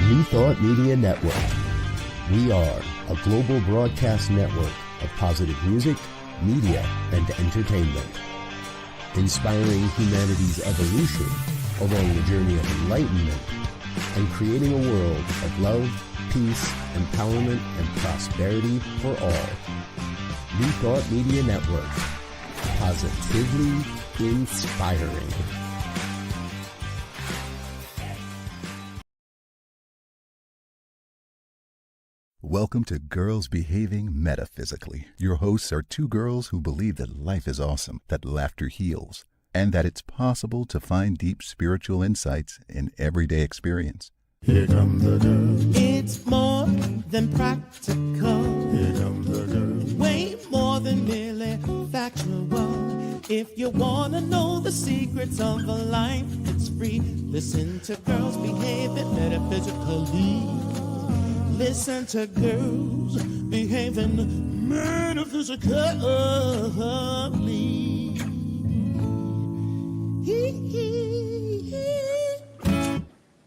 New Thought Media Network. We are a global broadcast network of positive music, media, and entertainment, inspiring humanity's evolution along the journey of enlightenment and creating a world of love, peace, empowerment, and prosperity for all. New Thought Media Network. Positively inspiring. Welcome to Girls Behaving Metaphysically. Your hosts are two girls who believe that life is awesome, that laughter heals, and that it's possible to find deep spiritual insights in everyday experience. Here come the girls. It's more than practical. Here come the girls. Way more than merely factual. If you want to know the secrets of a life, it's free. Listen to Girls Behaving Metaphysically. Listen to Girls Behaving Metaphysically.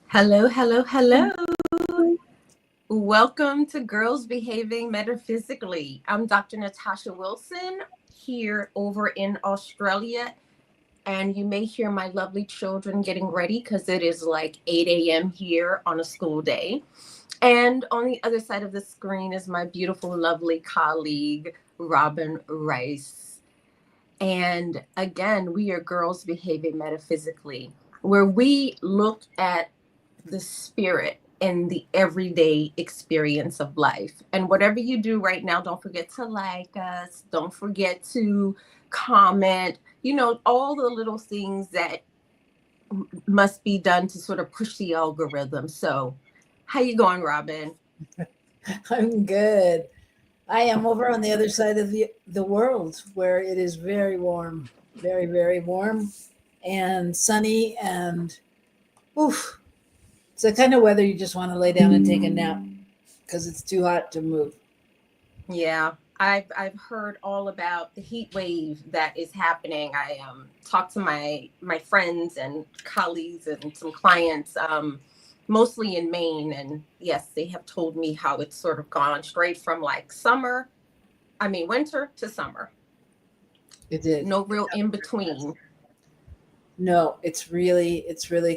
Hello, hello, hello. Welcome to Girls Behaving Metaphysically. I'm Dr. Natasha Wilson here over in Australia, and you may hear my lovely children getting ready because it is like 8 a.m. here on a school day. And on the other side of the screen is my beautiful, lovely colleague, Robyn Rice. And again, we are Girls Behaving Metaphysically, where we look at the spirit and the everyday experience of life. And whatever you do right now, don't forget to like us. Don't forget to comment, all the little things that must be done to sort of push the algorithm. So how you going, Robyn? I'm good. I am over on the other side of the world where it is very warm, very, very warm and sunny and oof. It's the kind of weather you just want to lay down and take a nap because it's too hot to move. Yeah, I've heard all about the heat wave that is happening. I talked to my friends and colleagues and some clients, mostly in Maine, and yes, they have told me how it's sort of gone straight from like winter to summer. It did. No real in between. No, it's really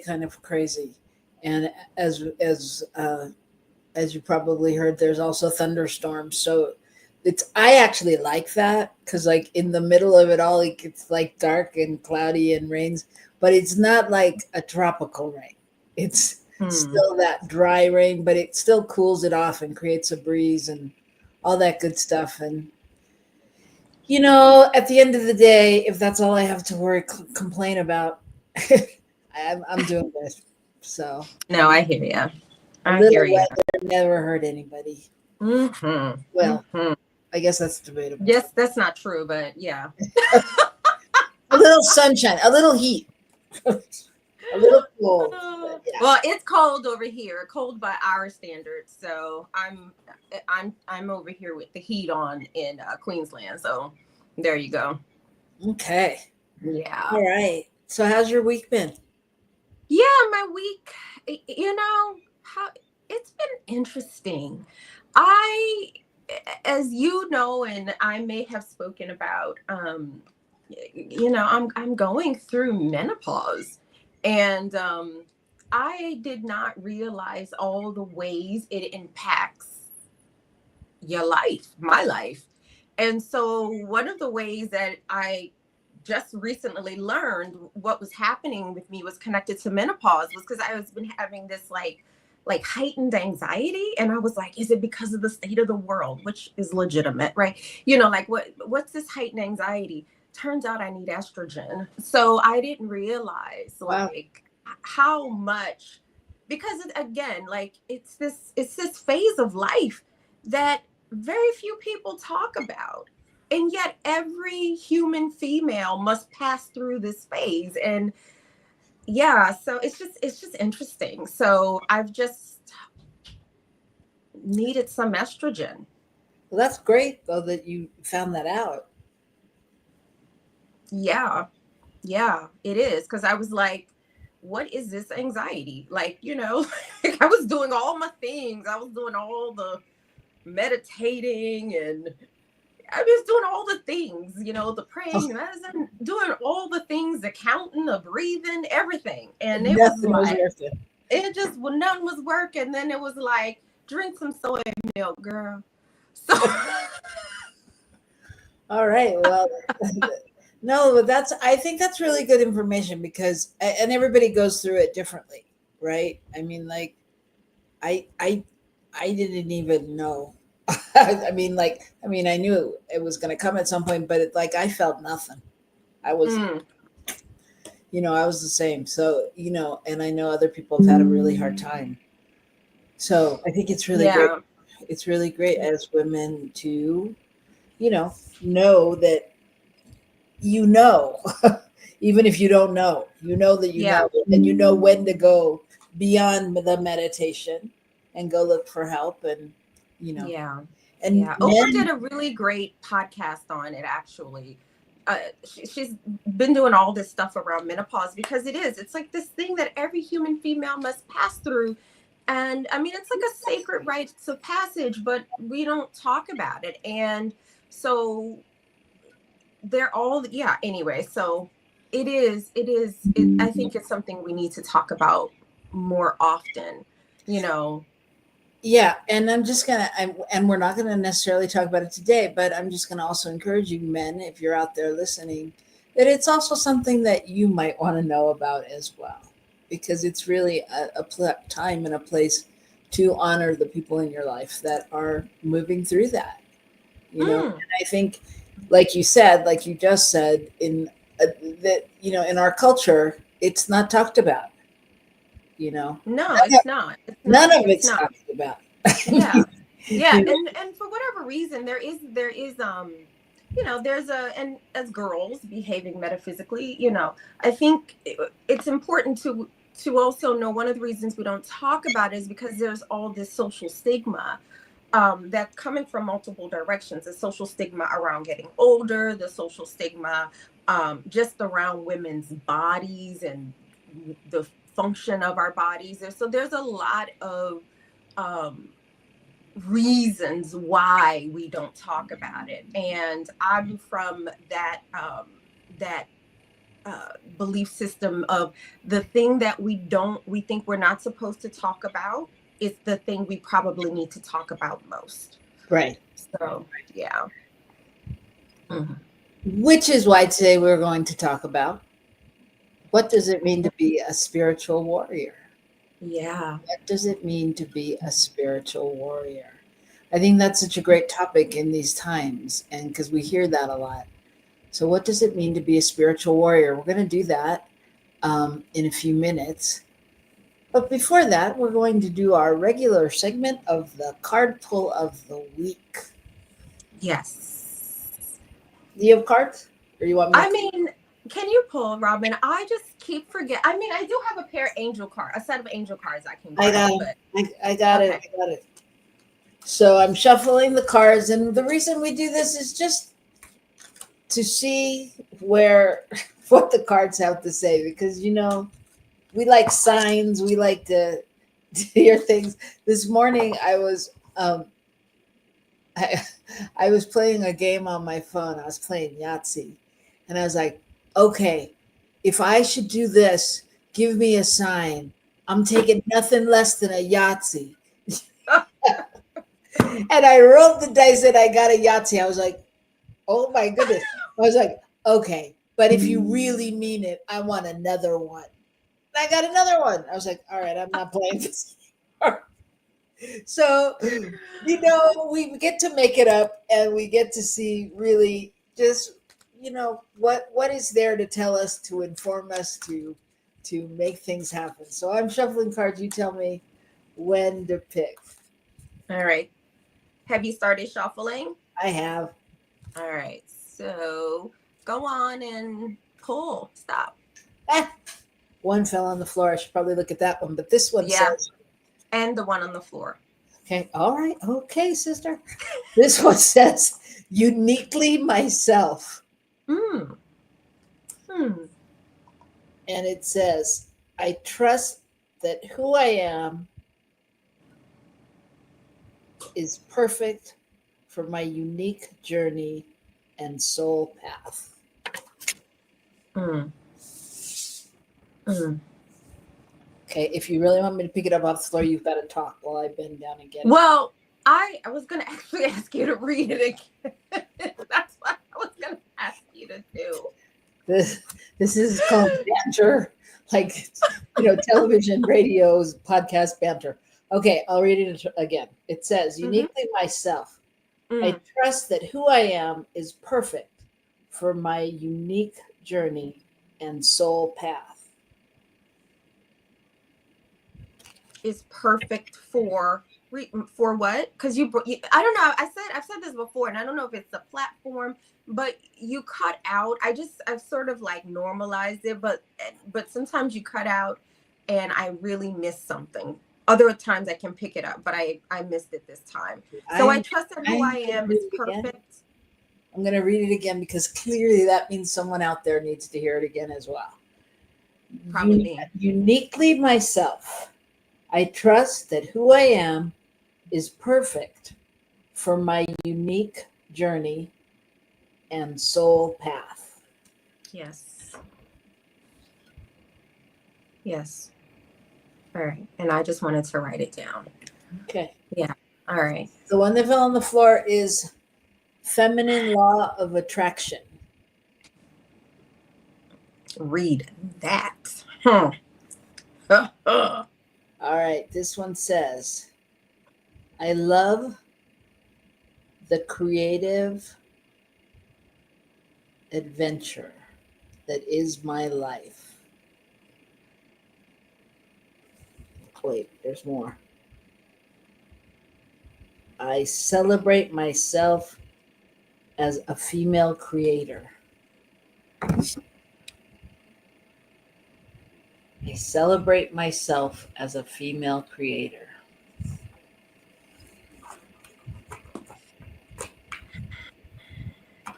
kind of crazy. And as you probably heard, there's also thunderstorms. So I actually like that because like in the middle of it all, it's like dark and cloudy and rains, but it's not like a tropical rain. It's still that dry rain, but it still cools it off and creates a breeze and all that good stuff. And at the end of the day, if that's all I have to complain about, I'm doing good. So no, I hear you. A little weather never hurt anybody. Mm-hmm. Well, I guess that's debatable. Yes, that's not true, but yeah. A little sunshine, a little heat, a little cold. Yeah. Well, it's cold over here, cold by our standards. So I'm over here with the heat on in Queensland. So there you go. Okay. Yeah. All right. So how's your week been? Yeah, my week, how it's been interesting. As you know, and I may have spoken about, I'm going through menopause, and I did not realize all the ways it impacts your life, my life. And so one of the ways that I just recently learned what was happening with me was connected to menopause was because I was been having this like heightened anxiety. And I was like, is it because of the state of the world, which is legitimate, right? What's this heightened anxiety? Turns out I need estrogen. So I didn't realize how much, because again, it's this phase of life that very few people talk about. And yet every human female must pass through this phase. And yeah, so it's just interesting. So I've just needed some estrogen. Well, that's great though that you found that out. Yeah, it is. Because I was like, what is this anxiety? Like, you know, like I was doing all my things. I was doing all the meditating, and I was doing all the things, you know, the praying, the medicine, doing all the things, the counting, the breathing, everything. And it was like, it just, well, none was working. And then it was like, drink some soy milk, girl. So all right. Well, no, but I think that's really good information, because, and everybody goes through it differently, right? I mean, like, I didn't even know. I mean, I knew it was going to come at some point, but I felt nothing. I was, you know, I was the same. So, you know, and I know other people have had a really hard time. So I think it's really great. It's really great as women to, you know that, you know, even if you don't know, you know that you know, and you know when to go beyond the meditation and go look for help, and, you know. And Oprah did a really great podcast on it, actually. She's been doing all this stuff around menopause, because it's like this thing that every human female must pass through. And I mean, it's like a sacred rites of passage, but we don't talk about it. And so they're all, anyway, so I think it's something we need to talk about more often, you know. Yeah, and and we're not gonna necessarily talk about it today, but I'm just gonna also encourage you, men, if you're out there listening, that it's also something that you might want to know about as well, because it's really a time and a place to honor the people in your life that are moving through that, you know. And I think, like you just said, in that, you know, in our culture, it's not talked about. You know, it's not. None of it's talked about. And for whatever reason, there is you know, and as girls behaving metaphysically, you know, I think it's important to also know, one of the reasons we don't talk about it is because there's all this social stigma that's coming from multiple directions. The social stigma around getting older, the social stigma just around women's bodies and the function of our bodies. So there's a lot of reasons why we don't talk about it. And I'm from that belief system of the thing that we think we're not supposed to talk about is the thing we probably need to talk about most. Right. So, yeah. Which is why today we're going to talk about, what does it mean to be a spiritual warrior? Yeah. What does it mean to be a spiritual warrior? I think that's such a great topic in these times, and because we hear that a lot. So what does it mean to be a spiritual warrior? We're going to do that in a few minutes. But before that, we're going to do our regular segment of the card pull of the week. Yes. Do you have cards? Or you want me? I mean, can you pull, Robyn? I just keep forgetting. I mean, I do have a set of angel cards I can grab. I got it. So I'm shuffling the cards, and the reason we do this is just to see what the cards have to say, because, you know, we like signs, we like to hear things. This morning I was I was playing a game on my phone. I was playing Yahtzee, and I was like, okay, if I should do this, give me a sign. I'm taking nothing less than a Yahtzee. And I rolled the dice and I got a Yahtzee. I was like, oh my goodness. I was like, okay, but if you really mean it, I want another one. And I got another one. I was like, all right, I'm not playing this anymore. So, you know, we get to make it up, and we get to see really just, you know, what is there to tell us, to inform us, to make things happen. So I'm shuffling cards. You tell me when to pick. All right. Have you started shuffling? I have. All right. So go on and pull. Stop. One fell on the floor. I should probably look at that one, but this one says. And the one on the floor. Okay. All right. Okay, sister. This one says, uniquely myself. And it says, I trust that who I am is perfect for my unique journey and soul path. Mm. Mm. Okay, if you really want me to pick it up off the floor, you've got to talk while I bend down and get it. Well, I was going to actually ask you to read it again. That's what I was going to ask you to do. This is called banter, like television, radios, podcast banter. Okay, I'll read it again. It says, uniquely myself. I trust that who I am is perfect for my unique journey and soul path. Is perfect for what? Because you, I don't know. I've said this before, and I don't know if it's the platform, but you cut out. I've sort of like normalized it, but sometimes you cut out, and I really miss something. Other times I can pick it up, but I missed it this time. So I trust that who I am is perfect. I'm going to read it again because clearly that means someone out there needs to hear it again as well. Probably me. Uniquely myself. I trust that who I am is perfect for my unique journey and soul path. Yes. Yes. All right. And I just wanted to write it down. Okay. Yeah. All right. The one that fell on the floor is feminine law of attraction. Read that. All right. This one says, I love the creative adventure that is my life. Wait, there's more. I celebrate myself as a female creator. I celebrate myself as a female creator.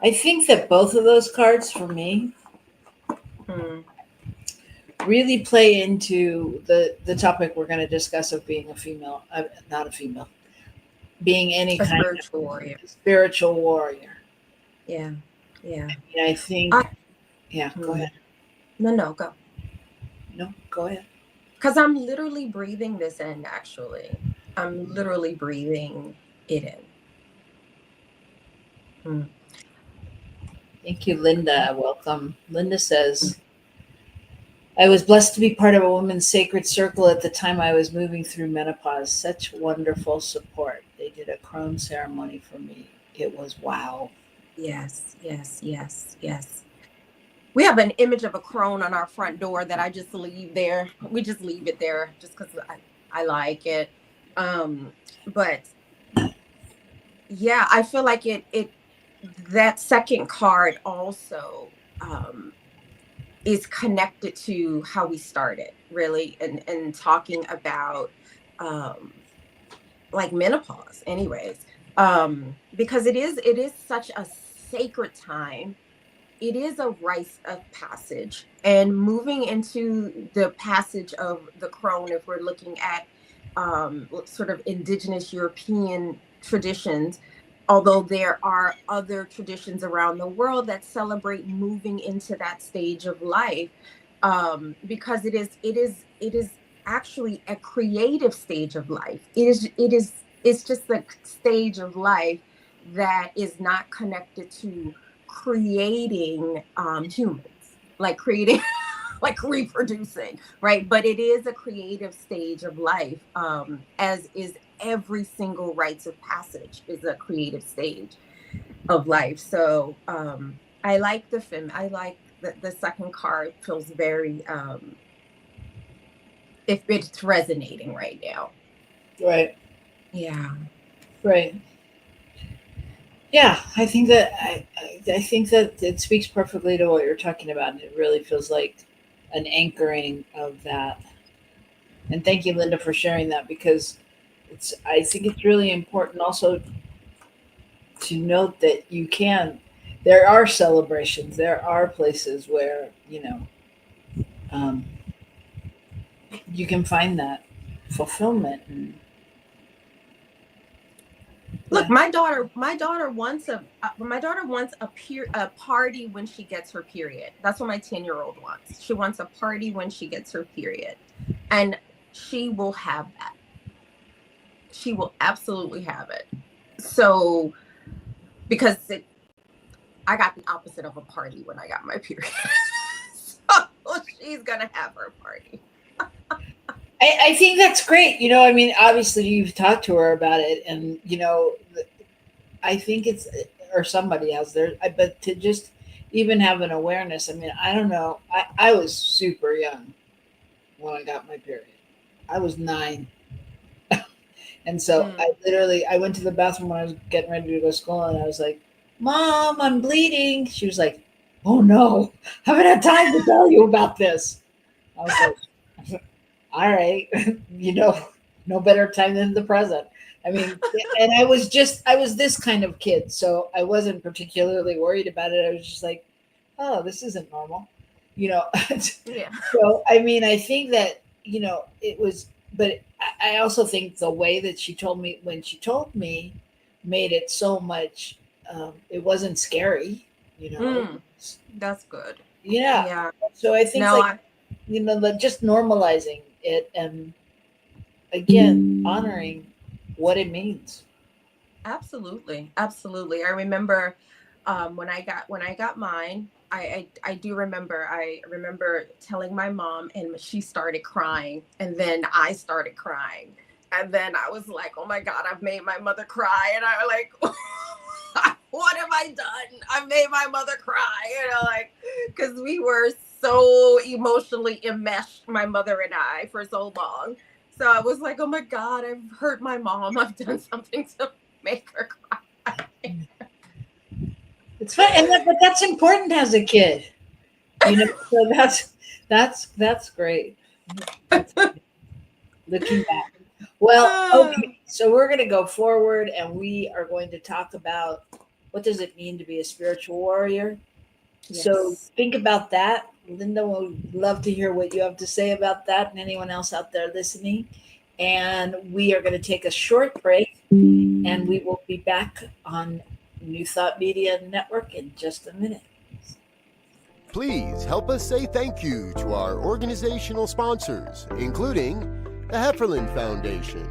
I think that both of those cards for me really play into the topic we're going to discuss of being a female, not a female, being any kind spiritual warrior. Spiritual warrior. Yeah. Yeah. And I think, go ahead. No, go. No, go ahead. Because I'm literally breathing this in, actually. I'm literally breathing it in. Thank you, Linda. Welcome. Linda says, I was blessed to be part of a woman's sacred circle at the time I was moving through menopause. Such wonderful support. They did a crone ceremony for me. It was wow. Yes. We have an image of a crone on our front door that I just leave there. We just leave it there just because I like it. But yeah, I feel like it that second card also is connected to how we started, really, and talking about like menopause anyways, because it is such a sacred time. It is a rite of passage, and moving into the passage of the crone, if we're looking at sort of indigenous European traditions, although there are other traditions around the world that celebrate moving into that stage of life, because it is actually a creative stage of life. It's just a stage of life that is not connected to creating humans, like creating like reproducing, right? But it is a creative stage of life, as is every single rites of passage is a creative stage of life. So I like the second card feels very if it's resonating right now. Right. Yeah. Right. Yeah, I think that I think that it speaks perfectly to what you're talking about, and it really feels like an anchoring of that. And thank you, Linda, for sharing that, because I think it's really important also to note that there are celebrations, there are places where you can find that fulfillment. And, Look, my daughter wants a party when she gets her period. That's what my 10-year-old wants. She wants a party when she gets her period, and she will have that. She will absolutely have it. So, because I got the opposite of a party when I got my period, so she's gonna have her party. I think that's great. You know, I mean, obviously you've talked to her about it, and you know, I think it's, or somebody else there, but to just even have an awareness. I mean, I don't know. I was super young when I got my period. I was 9. And so I went to the bathroom when I was getting ready to go to school, and I was like, "Mom, I'm bleeding." She was like, "Oh no, I haven't had time to tell you about this." I was like, all right, you know, no better time than the present. I mean, and I was this kind of kid, so I wasn't particularly worried about it. I was just like, oh, this isn't normal, you know. Yeah. So, I mean, I think that, you know, it was, but I also think the way that she told me, when she told me, made it so much, it wasn't scary, you know. That's good. Yeah. Yeah. So I think you know, just normalizing it, and again, honoring what it means. Absolutely. Absolutely. I remember when I got mine, I do remember, I remember telling my mom, and she started crying, and then I started crying. And then I was like, oh my God, I've made my mother cry. And I was like, what have I done? I've made my mother cry, you know, like, because we were so emotionally enmeshed, my mother and I, for so long. So I was like, oh my God, I've hurt my mom. I've done something to make her cry. It's fun, but that's important as a kid, you know. So that's great. Looking back, well, okay. So we're going to go forward, and we are going to talk about what does it mean to be a spiritual warrior. Yes. So think about that. Linda would love to hear what you have to say about that, and anyone else out there listening. And we are going to take a short break, and we will be back on New Thought Media Network in just a minute. Please help us say thank you to our organizational sponsors, including the Hefferland Foundation,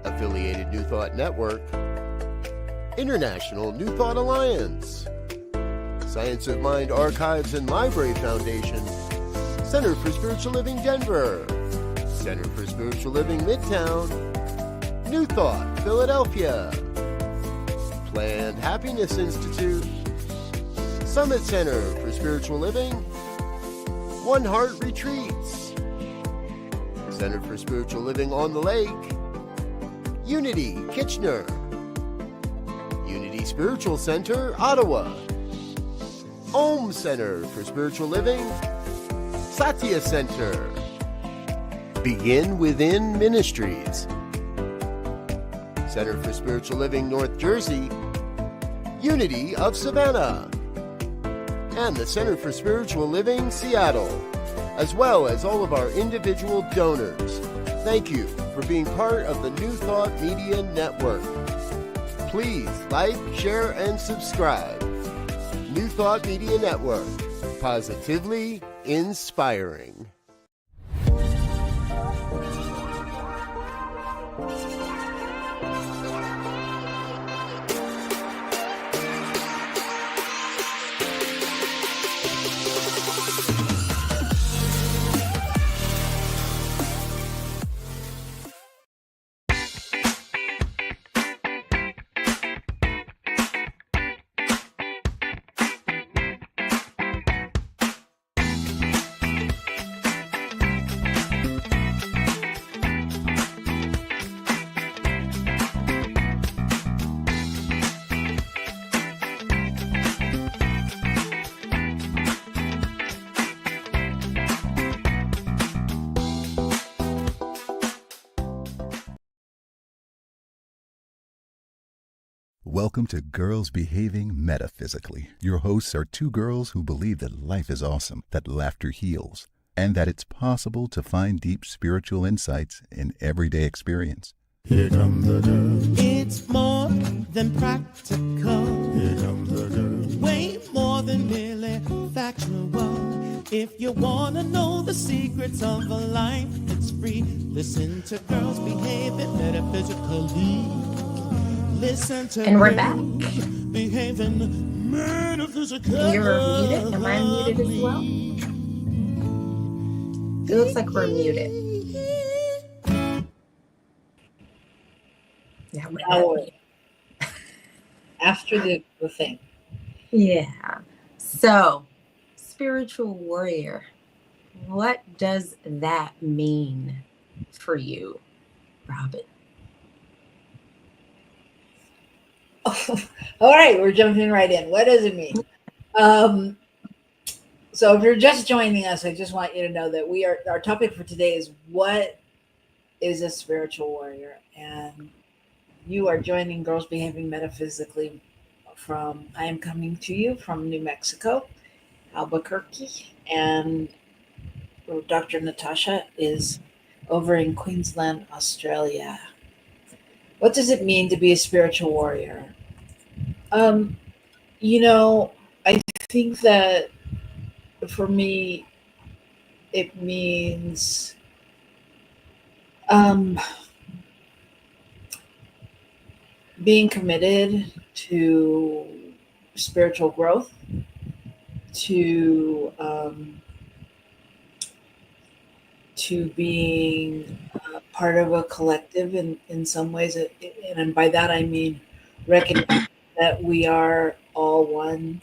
Affiliated New Thought Network, International New Thought Alliance, Science of Mind Archives and Library Foundation, Center for Spiritual Living Denver, Center for Spiritual Living Midtown, New Thought Philadelphia, Planned Happiness Institute, Summit Center for Spiritual Living, One Heart Retreats, Center for Spiritual Living on the Lake, Unity Kitchener, Unity Spiritual Center Ottawa, Om Center for Spiritual Living, Satya Center, Begin Within Ministries, Center for Spiritual Living North Jersey, Unity of Savannah, and the Center for Spiritual Living Seattle, as well as all of our individual donors. Thank you for being part of the New Thought Media Network. Please like, share, and subscribe. New Thought Media Network, positively inspiring. Welcome to Girls Behaving Metaphysically. Your hosts are two girls who believe that life is awesome, that laughter heals, and that it's possible to find deep spiritual insights in everyday experience. Here come the girls. It's more than practical. Here come the girls. Way more than merely factual. If you want to know the secrets of a life that's free, listen to Girls Behaving Metaphysically. Listen to And we're Girls back. Behaving Metaphysically. You're muted. Am I muted as well? It looks like we're muted. Yeah, we're Now not we're- muted. After the thing. Yeah. So, spiritual warrior, what does that mean for you, Robyn? All right, we're jumping right in. What does it mean? So if you're just joining us, I just want you to know that our topic for today is what is a spiritual warrior? And you are joining Girls Behaving Metaphysically I am coming to you from New Mexico, Albuquerque, and Dr. Natasha is over in Queensland, Australia. What does it mean to be a spiritual warrior? I think that for me, it means being committed to spiritual growth, to being part of a collective in some ways, and by that I mean recognize that we are all one,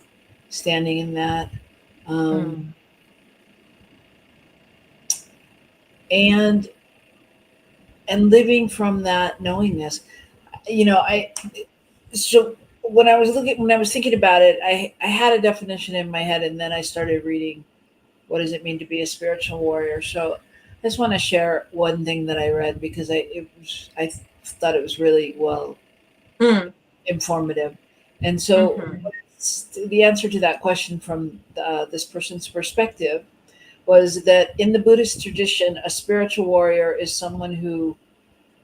standing in that, and living from that knowingness. So when I was thinking about it, I had a definition in my head, and then I started reading, what does it mean to be a spiritual warrior? So I just want to share one thing that I read because I thought it was really informative. And so the answer to that question from this person's perspective was that in the Buddhist tradition, a spiritual warrior is someone who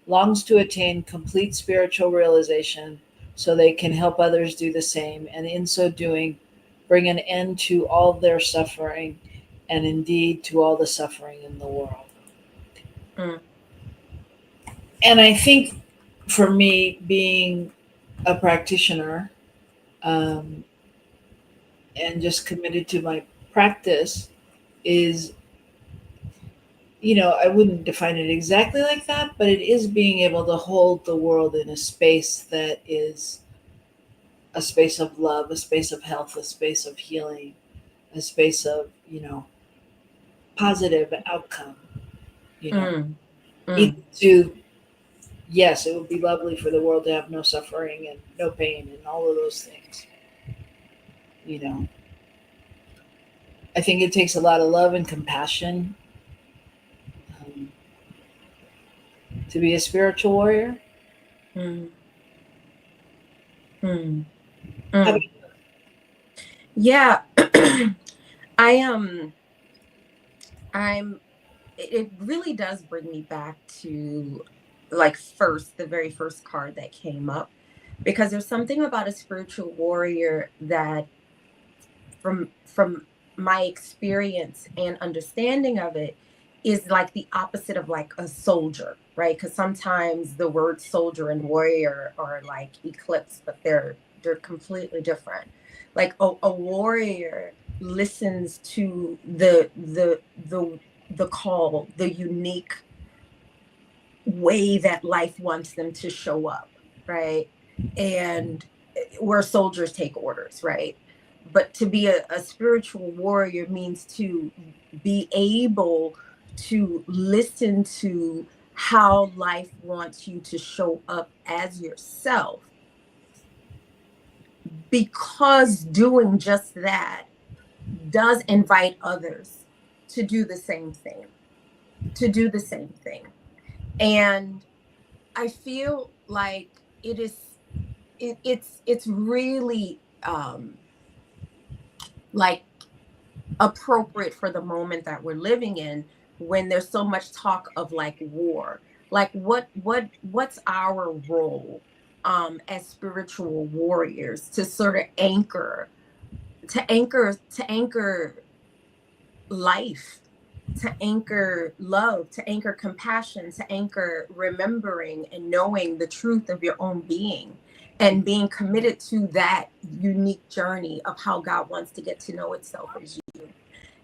longs to attain complete spiritual realization so they can help others do the same, and in so doing, bring an end to all their suffering and indeed to all the suffering in the world. And I think for me, being a practitioner and just committed to my practice is, I wouldn't define it exactly like that, but it is being able to hold the world in a space that is a space of love, a space of health, a space of healing, a space of, positive outcome. Yes, it would be lovely for the world to have no suffering and no pain and all of those things. I think it takes a lot of love and compassion to be a spiritual warrior. Yeah. It really does bring me back to the very first card that came up, because there's something about a spiritual warrior that from my experience and understanding of it is like the opposite of like a soldier, right? Because sometimes the words soldier and warrior are like eclipsed, but they're completely different. Like a warrior listens to the call, the unique way that life wants them to show up, right? And where soldiers take orders, right? But to be a spiritual warrior means to be able to listen to how life wants you to show up as yourself, because doing just that does invite others to do the same thing, And I feel like it's really like appropriate for the moment that we're living in, when there's so much talk of like war. Like what's our role as spiritual warriors to sort of anchor life, to anchor love, to anchor compassion, to anchor remembering and knowing the truth of your own being, and being committed to that unique journey of how God wants to get to know itself as you.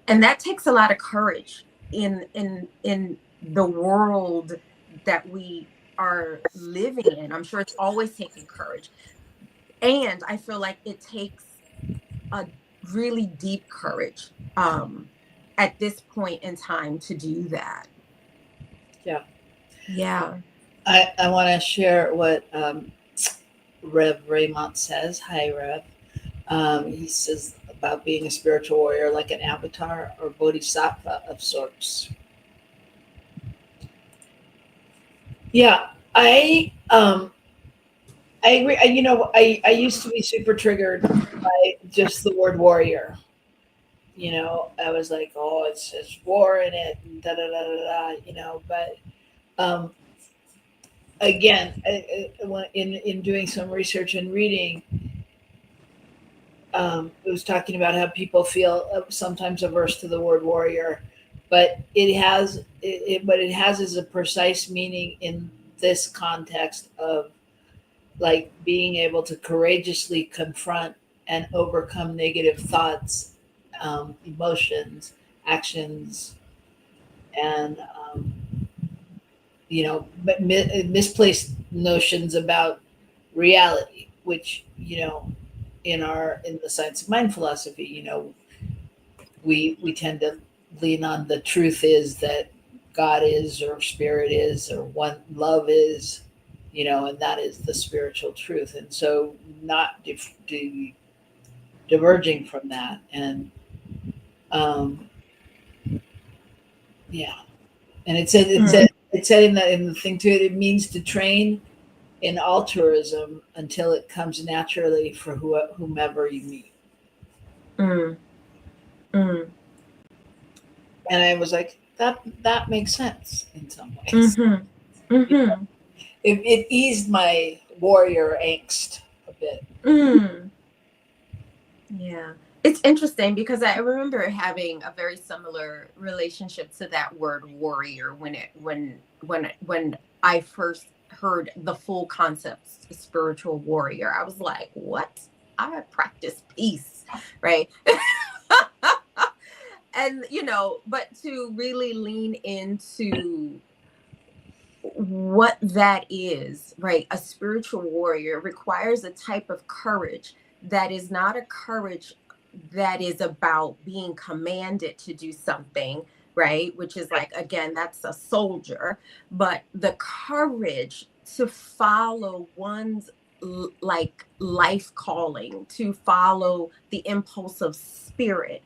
And that takes a lot of courage in the world that we are living in. I'm sure it's always taking courage. And I feel like it takes a really deep courage at this point in time to do that. Yeah. Yeah. I want to share what Rev Raymond says. Hi, Rev. He says about being a spiritual warrior like an avatar or bodhisattva of sorts. Yeah, I agree. I used to be super triggered by just the word warrior. I was like, oh, it's war in it, and da da da da da. But again, in doing some research and reading, it was talking about how people feel sometimes averse to the word warrior, but it has as a precise meaning in this context of like being able to courageously confront and overcome negative thoughts, emotions, actions, and misplaced notions about reality, which in the science of mind philosophy, we tend to lean on the truth is that God is, or spirit is, or one love is, and that is the spiritual truth. And so not diverging from that. And yeah. And it said in the thing too, it means to train in altruism until it comes naturally for whomever you meet. And I was like, that makes sense in some ways. It eased my warrior angst a bit. Yeah. It's interesting because I remember having a very similar relationship to that word warrior when I first heard the full concept spiritual warrior. I was like, what? I practice peace, right? And but to really lean into what that is, right? A spiritual warrior requires a type of courage that is not a courage that is about being commanded to do something, right? Which is like, again, that's a soldier, but the courage to follow one's like life calling, to follow the impulse of spirit,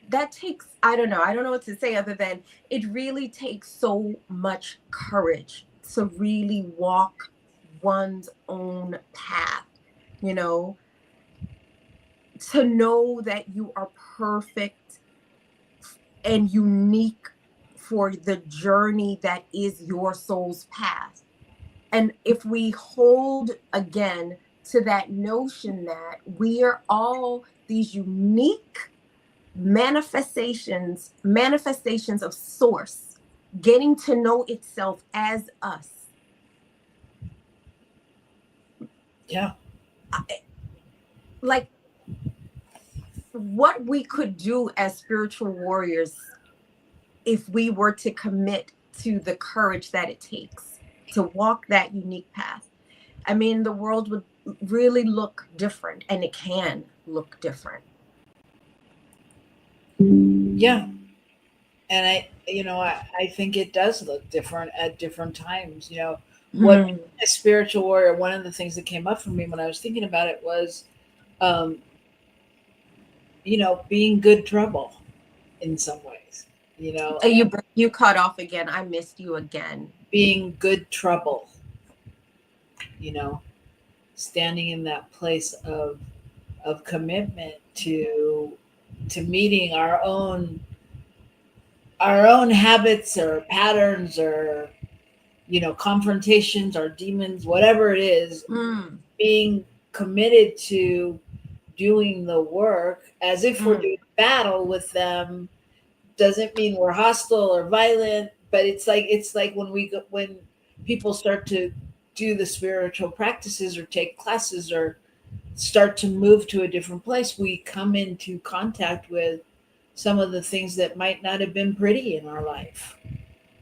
that takes, I don't know what to say other than it really takes so much courage to really walk one's own path, to know that you are perfect and unique for the journey that is your soul's path. And if we hold again to that notion that we are all these unique manifestations of source getting to know itself as us. Yeah. Like what we could do as spiritual warriors if we were to commit to the courage that it takes to walk that unique path. I mean, the world would really look different, and it can look different. Yeah. And I think it does look different at different times. What a spiritual warrior, one of the things that came up for me when I was thinking about it was, being good trouble in some ways, You cut off again. I missed you again. Being good trouble, standing in that place of commitment to meeting our own habits or patterns or confrontations or demons, whatever it is, being committed to doing the work as if we're doing battle with them doesn't mean we're hostile or violent, but it's like when people start to do the spiritual practices or take classes or start to move to a different place, we come into contact with some of the things that might not have been pretty in our life,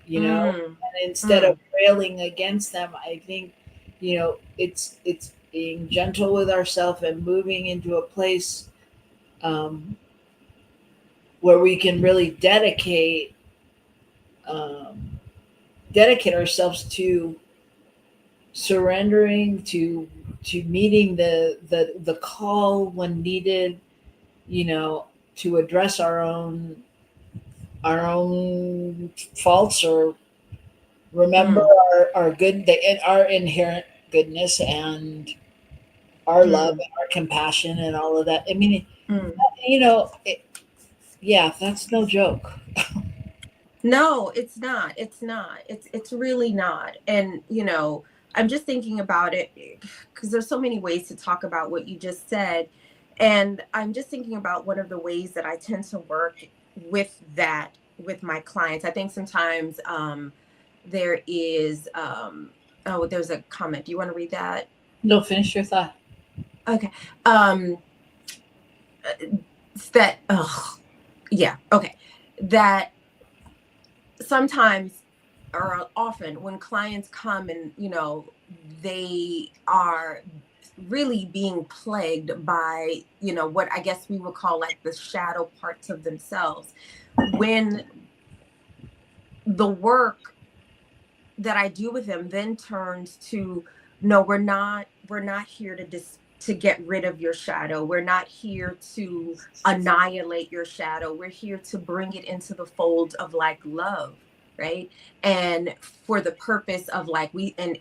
and instead of railing against them, I think it's being gentle with ourselves and moving into a place where we can really dedicate ourselves to surrendering, to meeting the call when needed, to address our own faults, or remember our good, our inherent goodness and our love and our compassion and all of that. I mean, yeah, that's no joke. No, it's not. It's not. It's really not. And I'm just thinking about it because there's so many ways to talk about what you just said. And I'm just thinking about one of the ways that I tend to work with that with my clients. I think sometimes there is there's a comment. Do you want to read that? No, finish your thought. Okay. That okay. That sometimes or often when clients come and they are really being plagued by what I guess we would call like the shadow parts of themselves, when the work that I do with them then turns to, no, we're not here to get rid of your shadow. We're not here to annihilate your shadow. We're here to bring it into the fold of like love, right? And for the purpose of like and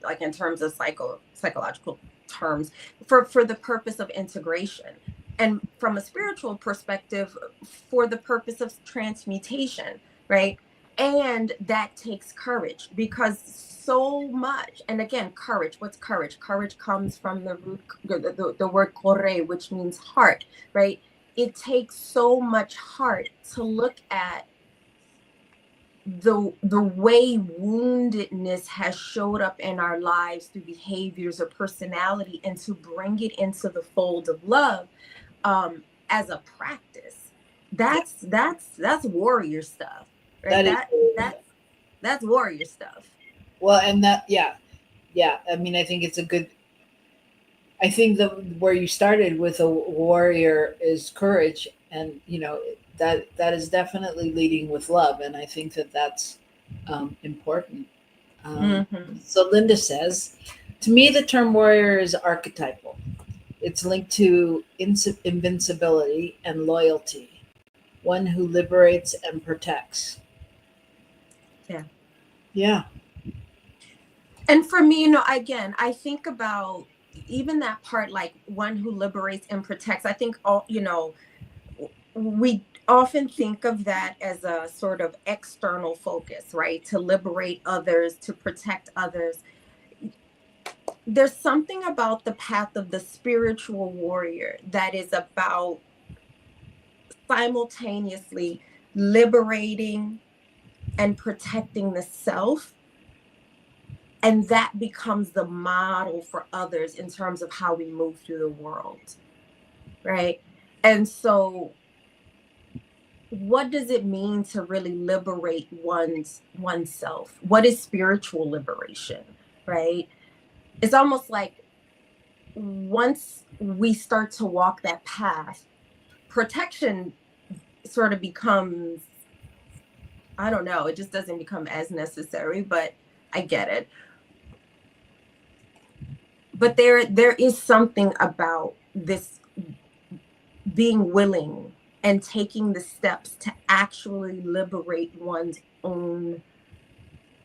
like in terms of psychological terms, for the purpose of integration, and from a spiritual perspective, for the purpose of transmutation, right? And that takes courage, because so much, and again, courage, what's courage? Courage comes from the root, the word corre, which means heart, right? It takes so much heart to look at the way woundedness has showed up in our lives through behaviors or personality, and to bring it into the fold of love as a practice. That's warrior stuff, right? That's warrior stuff. Well, and that, yeah. I mean, I think it's I think where you started with a warrior is courage, and that is definitely leading with love, and I think that's important. So Linda says, to me, the term warrior is archetypal. It's linked to invincibility and loyalty, one who liberates and protects. Yeah. And for me, again, I think about even that part, like one who liberates and protects. I think we often think of that as a sort of external focus, right? To liberate others, to protect others. There's something about the path of the spiritual warrior that is about simultaneously liberating and protecting the self. And that becomes the model for others in terms of how we move through the world, right? And so what does it mean to really liberate oneself? What is spiritual liberation, right? It's almost like once we start to walk that path, protection sort of becomes, I don't know, it just doesn't become as necessary, but I get it. But there is something about this being willing and taking the steps to actually liberate one's own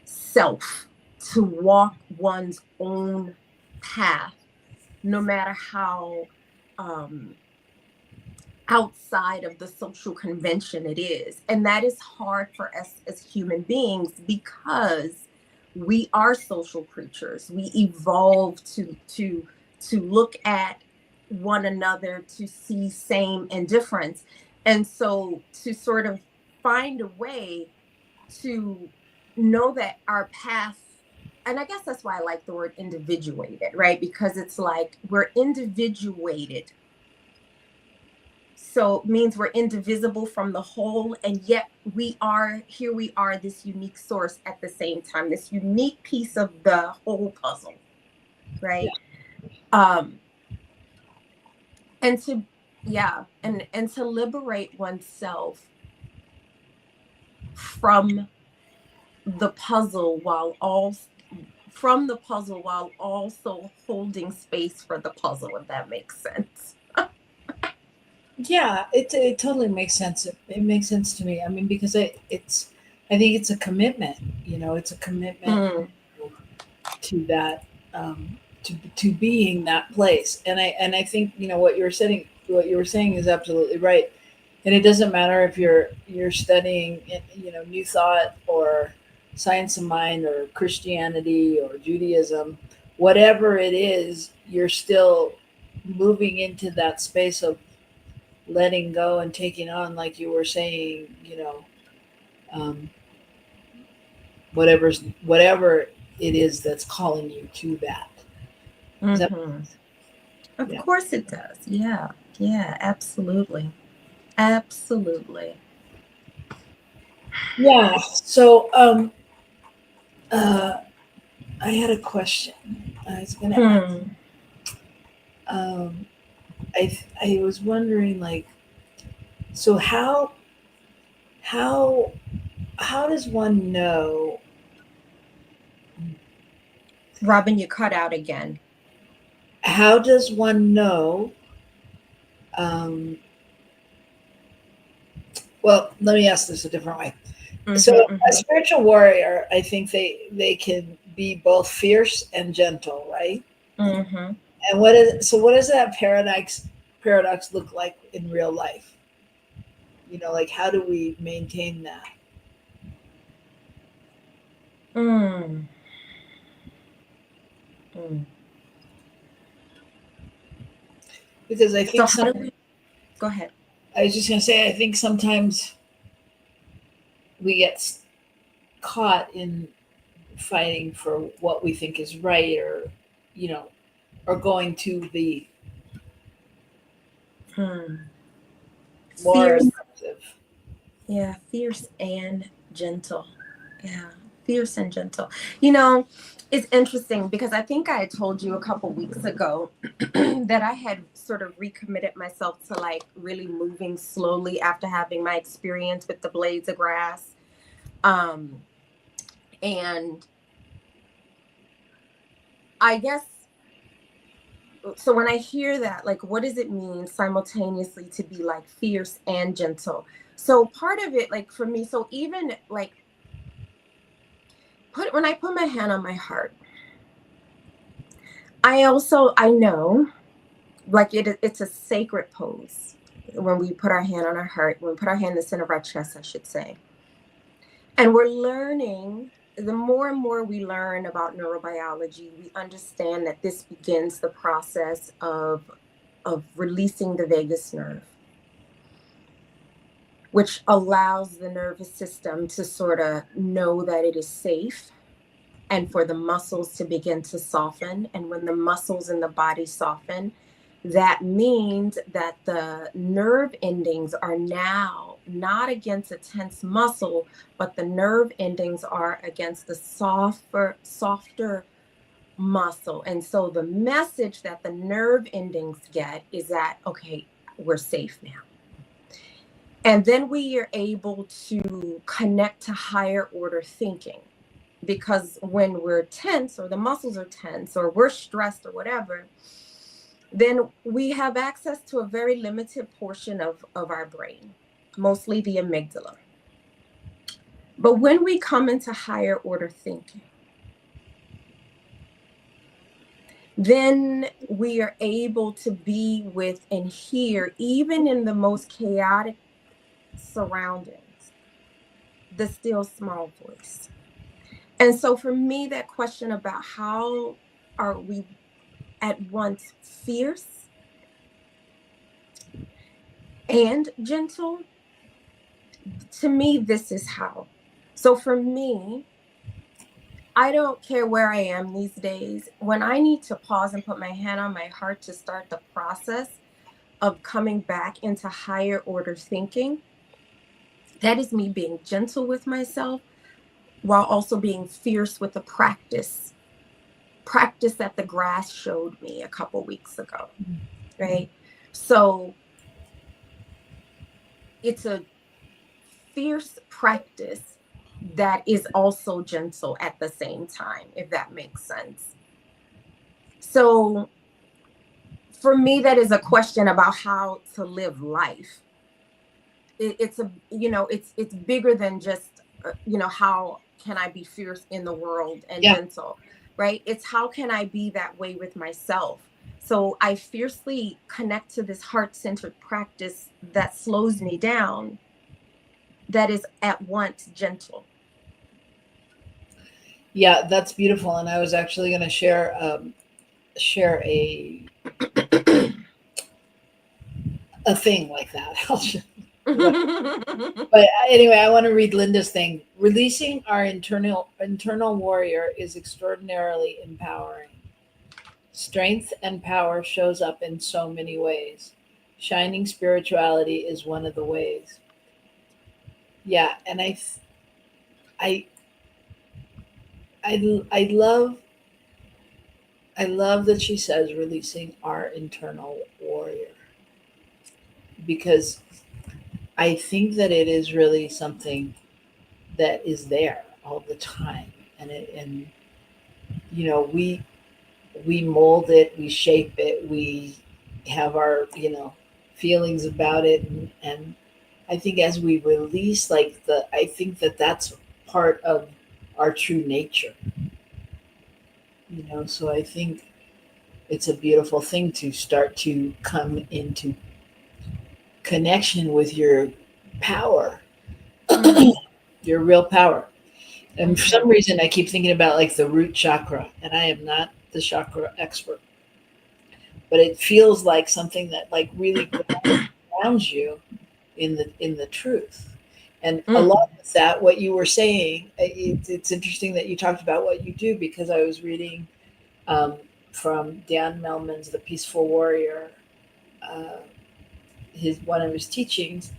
self, to walk one's own path, no matter how outside of the social convention it is. And that is hard for us as human beings because we are social creatures. We evolve to look at one another, to see same and difference. And so to sort of find a way to know that our path, and I guess that's why I like the word individuated, right? Because it's like we're individuated. So it means we're indivisible from the whole, and yet we are this unique source at the same time, this unique piece of the whole puzzle, right? Yeah. And to liberate oneself from the puzzle while also holding space for the puzzle, if that makes sense. Yeah, it totally makes sense. It makes sense to me. I mean, because I think it's a commitment. It's a commitment to that, to being that place. And I think what you were saying is absolutely right. And it doesn't matter if you're studying New Thought or Science of Mind or Christianity or Judaism, whatever it is, you're still moving into that space of letting go and taking on, like you were saying, whatever it is that's calling you to that. Of course it does. Yeah, absolutely. Absolutely. Yeah. So I had a question I was going to ask. I was wondering, like, so how does one know? Robyn, you cut out again. How does one know? Well, let me ask this a different way. So a spiritual warrior, I think they can be both fierce and gentle, right? Mm-hmm. And what does that paradox look like in real life? Like, how do we maintain that? Because I think go ahead. I was just going to say, I think sometimes we get caught in fighting for what we think is right, or going to the more aggressive. Yeah, fierce and gentle. Yeah, fierce and gentle. It's interesting because I think I told you a couple weeks ago that I had sort of recommitted myself to like really moving slowly after having my experience with the blades of grass. And I guess, so when I hear that, like, what does it mean simultaneously to be like fierce and gentle? So part of it, like for me, so even like when I put my hand on my heart, I know like it's a sacred pose when we put our hand on our heart, when we put our hand in the center of our chest, I should say. And we're learning, the more and more we learn about neurobiology, we understand that this begins the process of releasing the vagus nerve, which allows the nervous system to sort of know that it is safe and for the muscles to begin to soften. And when the muscles in the body soften, that means that the nerve endings are now not against a tense muscle, but the nerve endings are against the softer muscle. And so the message that the nerve endings get is that, okay, we're safe now. And then we are able to connect to higher order thinking, because when we're tense or the muscles are tense or we're stressed or whatever, then we have access to a very limited portion of our brain, mostly the amygdala. But when we come into higher order thinking, then we are able to be with and hear, even in the most chaotic surroundings, the still small voice. And so for me, that question about how are we at once fierce and gentle, to me, this is how. So for me, I don't care where I am these days. When I need to pause and put my hand on my heart to start the process of coming back into higher order thinking, that is me being gentle with myself while also being fierce with the practice that the grass showed me a couple weeks ago, right? So it's a fierce practice that is also gentle at the same time, if that makes sense. So for me, that is a question about how to live life. It's a, it's bigger than just, how can I be fierce in the world and gentle, right? It's how can I be that way with myself? So I fiercely connect to this heart-centered practice that slows me down, that is at once gentle. Yeah, that's beautiful. And I was actually going to share a thing like that. But anyway, I want to read Linda's thing. Releasing our internal warrior is extraordinarily empowering. Strength and power shows up in so many ways. Shining spirituality is one of the ways. Yeah, and I love that she says releasing our internal warrior, because I think that it is really something that is there all the time, and we mold it, we shape it, we have our feelings about it, and I think as we release, I think that that's part of our true nature. So I think it's a beautiful thing to start to come into connection with your power, your real power. And for some reason, I keep thinking about like the root chakra, and I am not the chakra expert, but it feels like something that like really grounds you in the truth. And along with that, what you were saying, it's interesting that you talked about what you do, because I was reading from Dan Millman's The Peaceful Warrior, one of his teachings.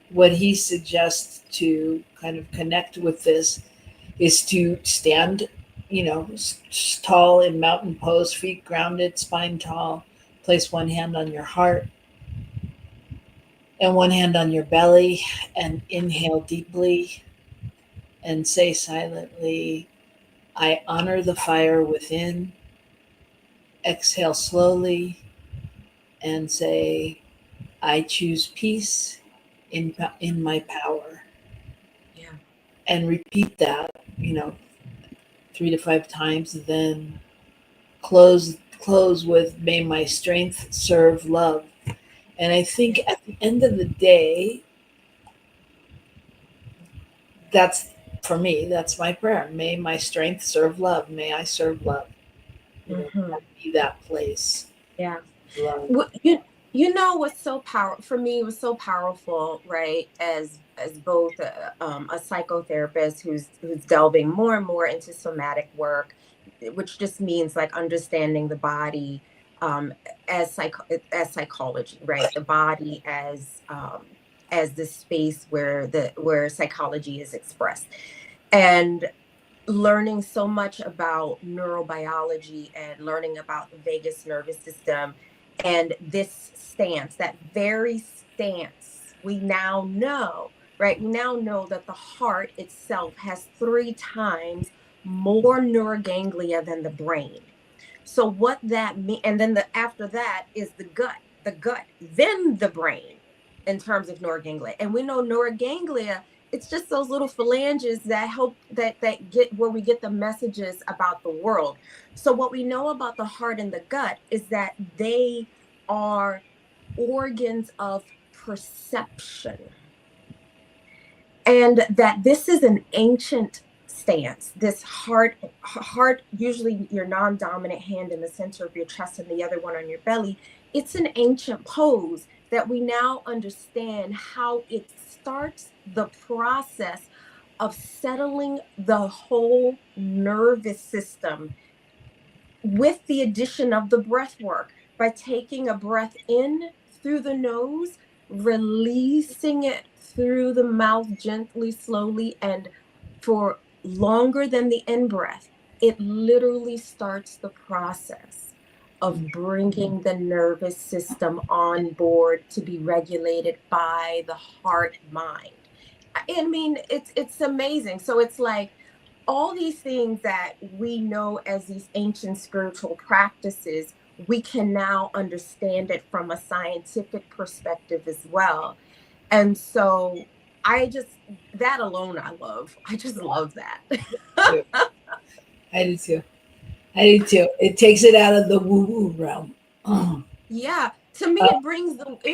What he suggests to kind of connect with this is to stand, tall in mountain pose, feet grounded, spine tall. Place one hand on your heart and one hand on your belly, and inhale deeply and say silently, I honor the fire within. Exhale slowly and say, I choose peace in my power. Yeah. And repeat that, 3 to 5 times, and then close with, may my strength serve love. And I think at the end of the day, that's, for me, that's my prayer. May my strength serve love. May I serve love. Be that place. Yeah. Love. What's so powerful for me, was so powerful, right? As both a psychotherapist who's delving more and more into somatic work, which just means like understanding the body as psychology, right? The body as this space where psychology is expressed, and learning so much about neurobiology and learning about the vagus nervous system, and this stance, that very stance, we now know, right? We now know that the heart itself has 3 times more neuroganglia than the brain. So what that means, and then after that is the gut, then the brain in terms of neuroganglia. And we know neuroganglia it's just those little phalanges that help that get where we get the messages about the world. So what we know about the heart and the gut is that they are organs of perception, and that this is an ancient stance. This heart, usually your non-dominant hand in the center of your chest and the other one on your belly. It's an ancient pose that we now understand how it starts the process of settling the whole nervous system with the addition of the breath work, by taking a breath in through the nose, releasing it through the mouth gently, slowly, and for longer than the in breath. It literally starts the process of bringing the nervous system on board to be regulated by the heart mind. I mean, it's amazing. So it's like all these things that we know as these ancient spiritual practices, we can now understand it from a scientific perspective as well. And so that alone I love. I just love that. I do too. I do too. It takes it out of the woo-woo realm. Yeah. To me, it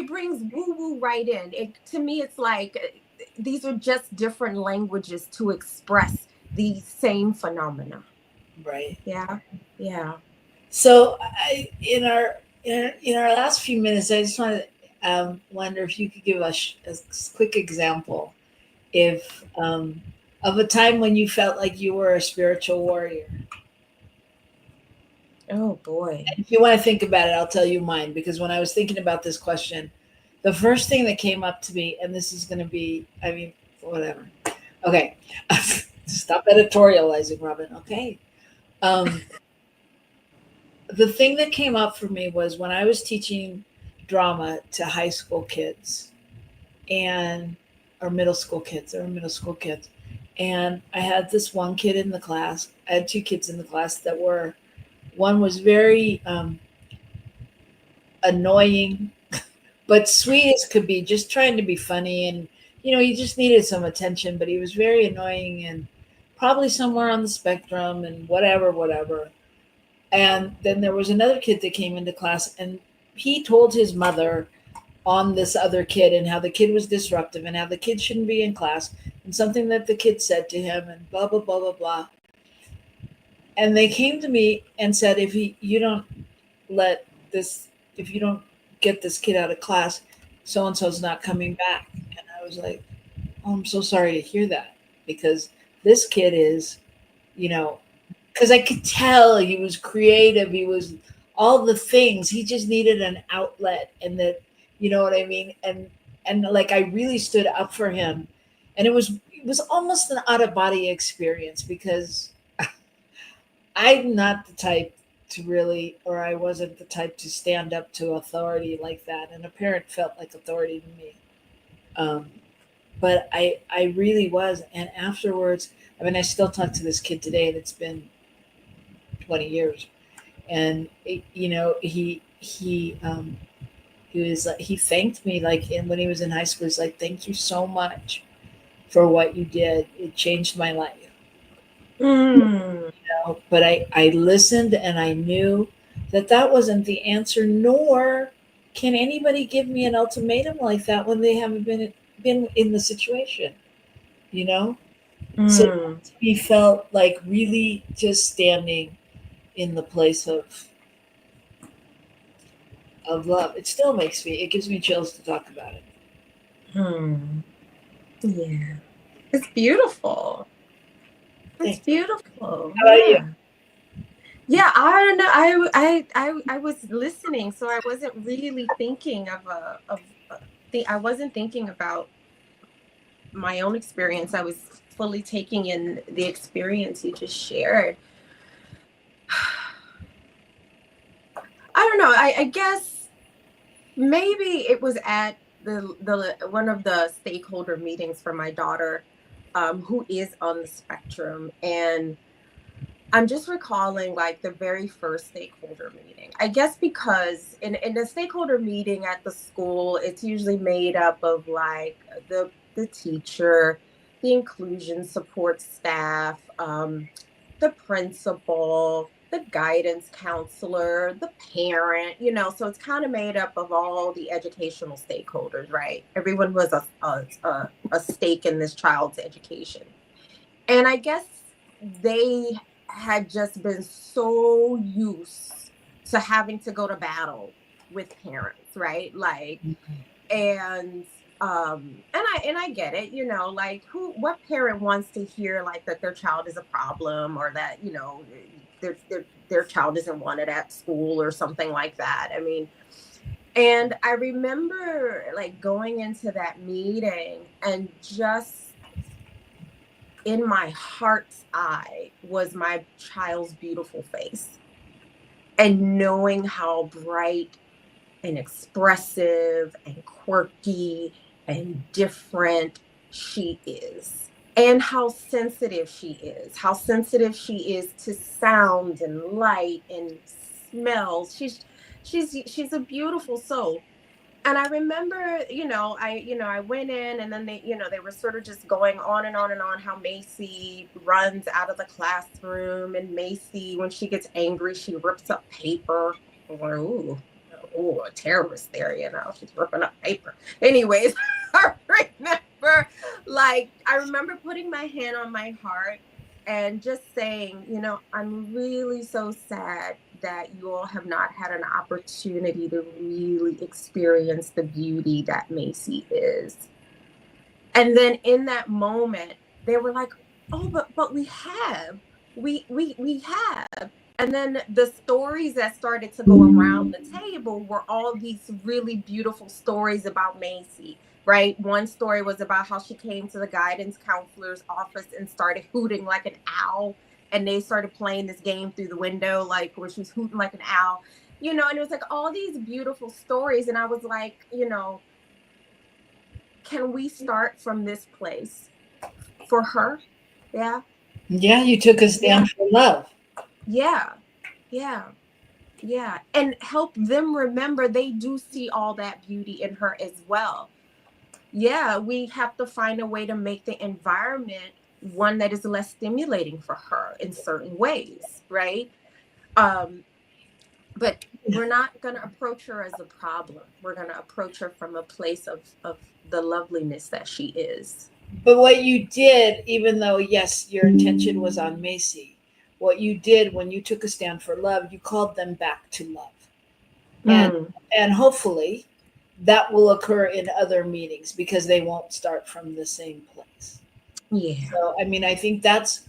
brings woo-woo right in. To me, it's like these are just different languages to express the same phenomena. Right. Yeah. Yeah. So in our last few minutes, I just want to wonder if you could give us a quick example of a time when you felt like you were a spiritual warrior. Oh boy. And if you want to think about it, I'll tell you mine, because when I was thinking about this question, the first thing that came up to me, and this is going to be, I mean, whatever. Okay. Stop editorializing, Robyn. Okay. The thing that came up for me was when I was teaching drama to high school kids or middle school kids. And I had this one kid in the class. I had two kids in the class one was very annoying, but sweet as could be, just trying to be funny. And, he just needed some attention, but he was very annoying and probably somewhere on the spectrum and whatever. And then there was another kid that came into class, and he told his mother on this other kid and how the kid was disruptive and how the kid shouldn't be in class, and something that the kid said to him, and blah, blah, blah, blah, blah. And they came to me and said, if you don't get this kid out of class, so-and-so's not coming back. And I was like, oh, I'm so sorry to hear that, because this kid is, because I could tell he was creative. He was all the things. He just needed an outlet, and that, you know what I mean? And like, I really stood up for him. And it was almost an out-of-body experience, because I'm not the type to really, or I wasn't the type to stand up to authority like that. And a parent felt like authority to me. But I really was. And afterwards, I mean, I still talk to this kid today, and it's been 20 years. And, he was like, he thanked me, like, when he was in high school, he's like, thank you so much for what you did. It changed my life. But I listened, and I knew that wasn't the answer, nor can anybody give me an ultimatum like that when they haven't been in the situation, So he felt like really just standing in the place of love. It still it gives me chills to talk about it. Yeah. It's beautiful. It's beautiful. How about you? Yeah, I don't know. I was listening, so I wasn't really thinking I wasn't thinking about my own experience. I was fully taking in the experience you just shared. I don't know. I guess maybe it was at the one of the stakeholder meetings for my daughter, who is on the spectrum, and I'm just recalling like the very first stakeholder meeting. I guess because in a stakeholder meeting at the school, it's usually made up of like the teacher, the inclusion support staff, the principal, the guidance counselor, the parent, so it's kind of made up of all the educational stakeholders, right? Everyone was a stake in this child's education. And I guess they had just been so used to having to go to battle with parents, right? Like, and I get it, like what parent wants to hear like that their child is a problem, or that, their child isn't wanted at school or something like that. I mean, and I remember like going into that meeting, and just in my heart's eye was my child's beautiful face, and knowing how bright and expressive and quirky and different she is, and how sensitive she is to sound and light and smells. She's a beautiful soul. And I remember, I went in, and then they were sort of just going on and on and on how Macy runs out of the classroom, and Macy, when she gets angry, she rips up paper. Ooh, a terrorist there, she's ripping up paper. Anyways, I remember putting my hand on my heart and just saying, I'm really so sad that you all have not had an opportunity to really experience the beauty that Macy is. And then in that moment, they were like, oh, but we have. We have. And then the stories that started to go around the table were all these really beautiful stories about Macy, right? One story was about how she came to the guidance counselor's office and started hooting like an owl. And they started playing this game through the window, like where she was hooting like an owl, and it was like all these beautiful stories. And I was like, can we start from this place for her? Yeah. Yeah, you took a stand for love. Yeah. And help them remember they do see all that beauty in her as well. Yeah, we have to find a way to make the environment one that is less stimulating for her in certain ways, right? But we're not going to approach her as a problem. We're going to approach her from a place of the loveliness that she is. But what you did, even though, yes, your intention was on Macy, what you did when you took a stand for love, you called them back to love. And hopefully that will occur in other meetings, because they won't start from the same place. Yeah. So, I mean, I think that's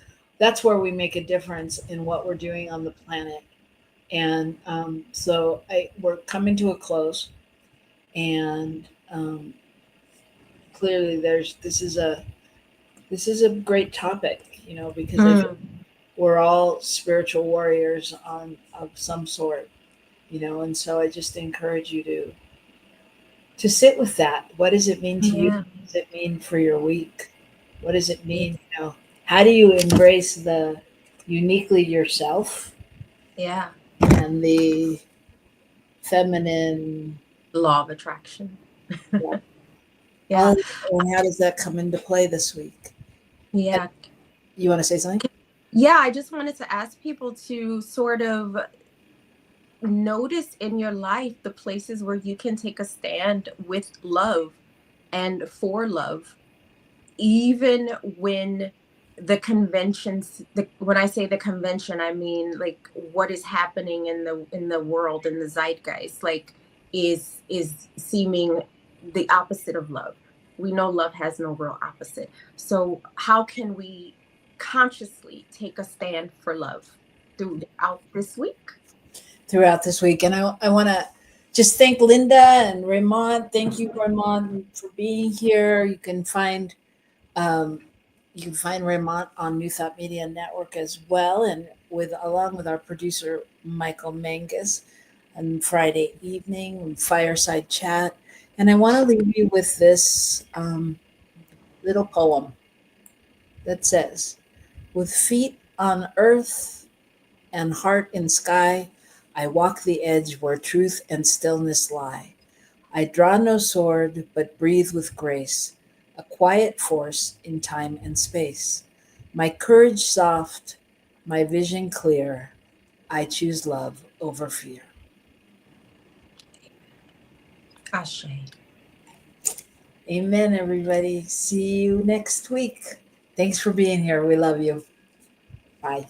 where we make a difference in what we're doing on the planet. And so we're coming to a close, and clearly this is a great topic, because I think we're all spiritual warriors of some sort, and so I just encourage you to sit with that. What does it mean to you? What does it mean for your week? What does it mean? How do you embrace the uniquely yourself? Yeah. And the feminine law of attraction. Yeah. And how does that come into play this week? Yeah. And you want to say something? Yeah, I just wanted to ask people to sort of notice in your life the places where you can take a stand with love and for love, even when the conventions, when I say the convention, I mean like what is happening in the world, in the zeitgeist, like is seeming the opposite of love. We know love has no real opposite. So how can we consciously take a stand for love throughout this week? And I want to just thank Linda and Raymond. Thank you, Raymond, for being here. You can find Raymond on New Thought Media Network as well, and along with our producer Michael Mangus on Friday evening fireside chat. And I want to leave you with this little poem that says, "With feet on earth and heart in sky, I walk the edge where truth and stillness lie. I draw no sword, but breathe with grace a quiet force in time and space. My courage soft, my vision clear. I choose love over fear. Ashe. Amen, everybody. See you next week. Thanks for being here. We love you. Bye.